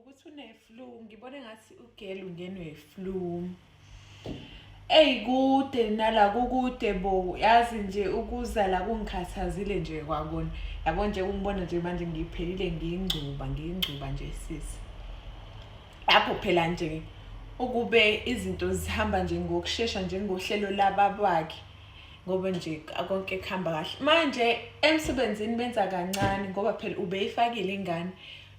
ukuthi une-flu, ngibone ngathi ugele ungenwe i-flu. Eyi kude nala kukude bo, yazi nje ukuza la kungikhathazile nje kwakona. Yabo nje ungibona nje manje ngiphelile ngiyingcuba nje sisi. Lapho phela nje ukube izinto zihamba nje ngokushesha njengohlelo lababakhe. Ngoba nje konke kuhamba kahle. Manje emsebenzini benza kancane ngoba phela ubeyifakile ingane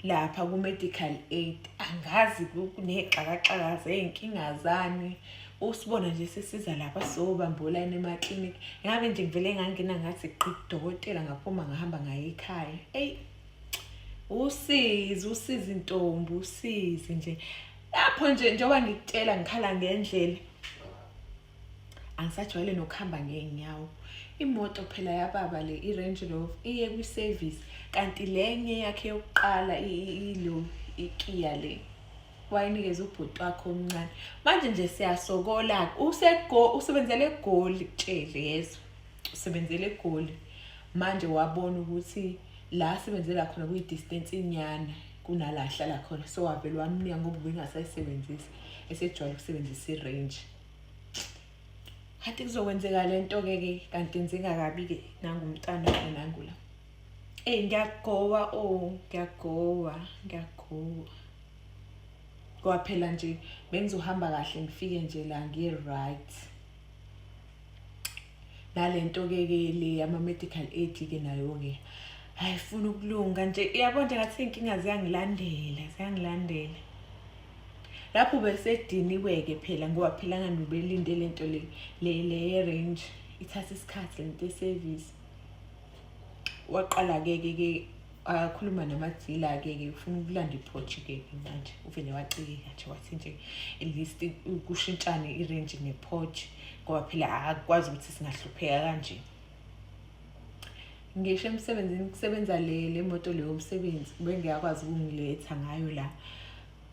lapha ku-medical aid. Angazi kunexhakaxhaka zey'nkinga zani. Usibona nje sisiza lapha sobamba ulayini emaklinikhi. Ngabe nje ngivele ngangena ngathi udokotela ngaphuma ngahamba ngaye ekhaya. Eyi usizi ntombi, usizi nje. Lapho nje njengoba ngikutshela ngikhala ngendlela. Angisajwayele nokuhamba ngey'nyawo. Imoto phela yababa le i-Range Rover iye kwi-service kanti lenye yakhe yokuqala iKia le wayinikeza ubhuti wakhe omncane. Manje nje siyasokola usebenzele eGoli kutshele yezwa. Usebenzele eGoli. Manje wabona ukuthi la asebenzela khona kuyi-distance inyana kunala ahlala khona. So wavele wamnika ngoba ubengasayisebenzisi esejwayele ukusebenzisa i-Range. Hathi kuzokwenzeka lento-ke kanti enzeka kabi-ke nangumntana nangula. Ngiyagowa ngiyagowa. Ngoba phela nje bengizohamba kahle ngifike nje la ngi-right. Nalento-ke le ama-medical aid-ke nayo-ke ayifuni ukulunga nje. Yabo nje ngathi iy'nkinga ziyangilandela. Lapho besediniwe-ke phela ngoba phela ngani ubelinde lento le range ithatha isikhathi lento ye-service. Waqala-ke akhuluma namadila-ke ufuna ukulanda i-Porsche-ke manje. Uvele wacikeka nje wathi nje at least kushintshane i-Range ne-Porsche ngoba phela akukwazi ukuthi singahlupheka kanje. Ngisho emsebenzini kusebenza le moto leyo umsebenzi bengiyakwazi ukungiletha ngayo la.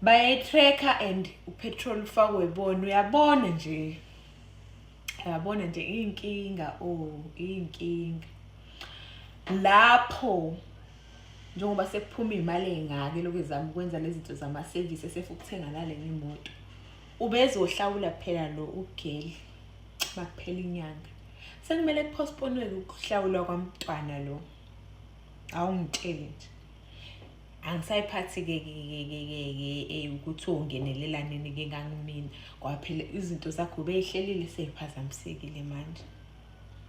Bayayi-tracker and upetrol ufakwe bona. Uyabona nje iy'nkinga iy'nkinga. Lapho njengoba sekuphuma iy'mali ey'ngaka lokhu ezama ukwenza lezi zinto zama-service esefuna ukuthenga nalena imoto. Ubezohlawula phela lo ugeli makuphela inyanga. Sekumele kupostpone-ke ukuhlawulwa kwamntwana lo. Awungitshele nje. Angisayiphathi-ke ukuthi ungenelela nini-ke ngangimina. Ngoba phela izinto zakho beyihlelile sey'phazamisekile manje.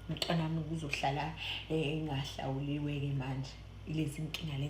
Umntwana wami uzohlala engahlawuliwe-ke manje. Ilezi nkinga lezi.